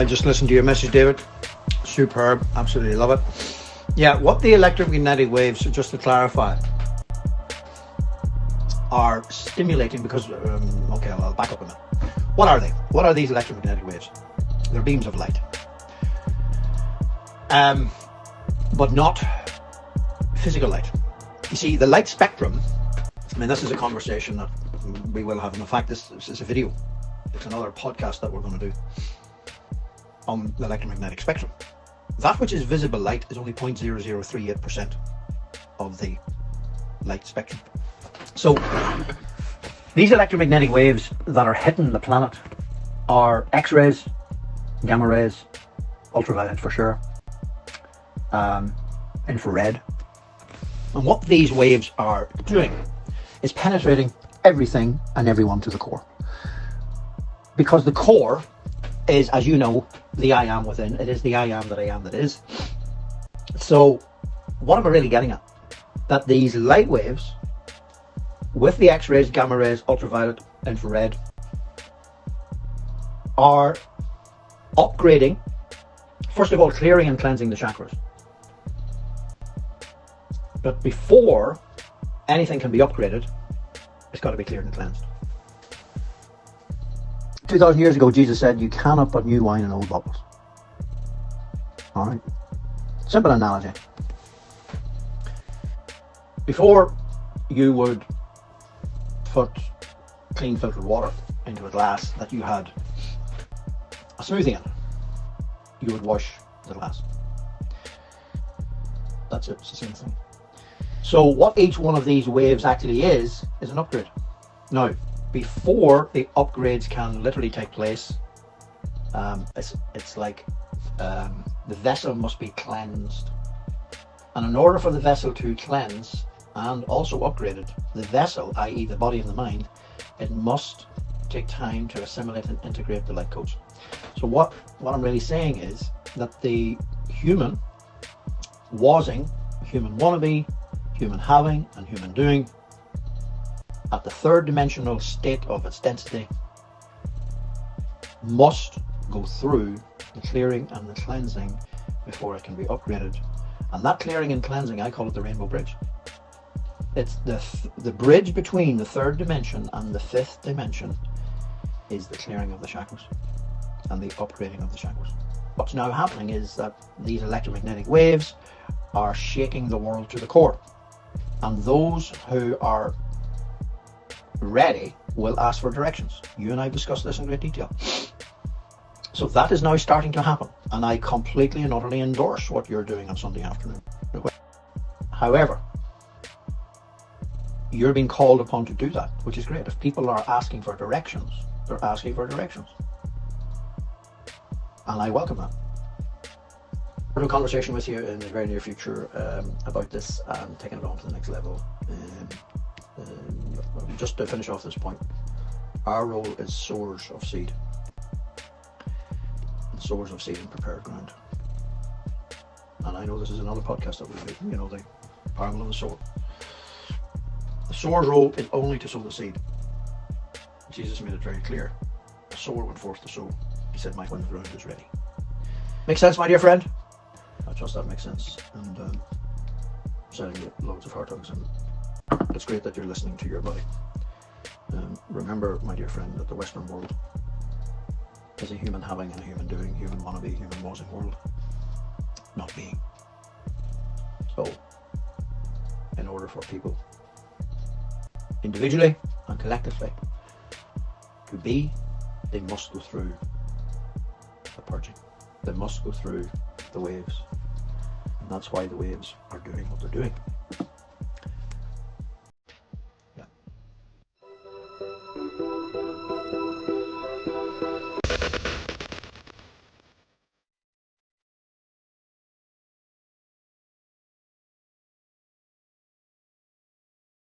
Just listen to your message, David. Superb. Absolutely love it. Yeah, what the electromagnetic waves, just to clarify, are stimulating because, okay, well, I'll back up a minute. What are they? What are these electromagnetic waves? They're beams of light. But not physical light. You see, the light spectrum, I mean, this is a conversation that we will have. In fact, this is a video. It's another podcast that we're going to do on the electromagnetic spectrum. That which is visible light is only 0.0038% of the light spectrum. So these electromagnetic waves that are hitting the planet are X-rays, gamma rays, ultraviolet for sure, infrared. And what these waves are doing is penetrating everything and everyone to the core. Because the core is, as you know, the I am within. It is the I am that is. So what am I really getting at? That these light waves with the X-rays, gamma rays, ultraviolet, infrared are upgrading, first of all, clearing and cleansing the chakras. But before anything can be upgraded, it's got to be cleared and cleansed. 2,000 years ago, Jesus said, you cannot put new wine in old bottles. All right. Simple analogy. Before you would put clean filtered water into a glass that you had a smoothie in, you would wash the glass. That's it. It's the same thing. So what each one of these waves actually is an upgrade. Now, before the upgrades can literally take place, it's like the vessel must be cleansed. And in order for the vessel to cleanse and also upgraded, the vessel, i.e. the body and the mind, it must take time to assimilate and integrate the light codes. So what I'm really saying is that the human wasing, human wannabe, human having and human doing at the third dimensional state of its density must go through the clearing and the cleansing before it can be upgraded. And that clearing and cleansing, I call it the rainbow bridge. It's the bridge between the third dimension and the fifth dimension is the clearing of the chakras and the upgrading of the chakras. What's now happening is that these electromagnetic waves are shaking the world to the core. And those who are ready will ask for directions. You and I discussed this in great detail. So that is now starting to happen, and I completely and utterly endorse what you're doing on Sunday afternoon. However, you're being called upon to do that, which is great. If people are asking for directions, they're asking for directions, and I welcome that. I'll have a conversation with you in the very near future about this and taking it on to the next level. Just to finish off this point, our role is sowers of seed. Sowers of seed in prepared ground. And I know this is another podcast that we'll do, you know, the parable of the sower. The sower's role is only to sow the seed. Jesus made it very clear. The sower went forth to sow. He said, my when the ground is ready. Make sense, my dear friend? I trust that makes sense. And sending you loads of heart hugs, and it's great that you're listening to your body. Remember, my dear friend, that the Western world is a human having and a human doing, human wannabe, human wasing world, not being. So, in order for people, individually and collectively, to be, they must go through the purging. They must go through the waves. And that's why the waves are doing what they're doing.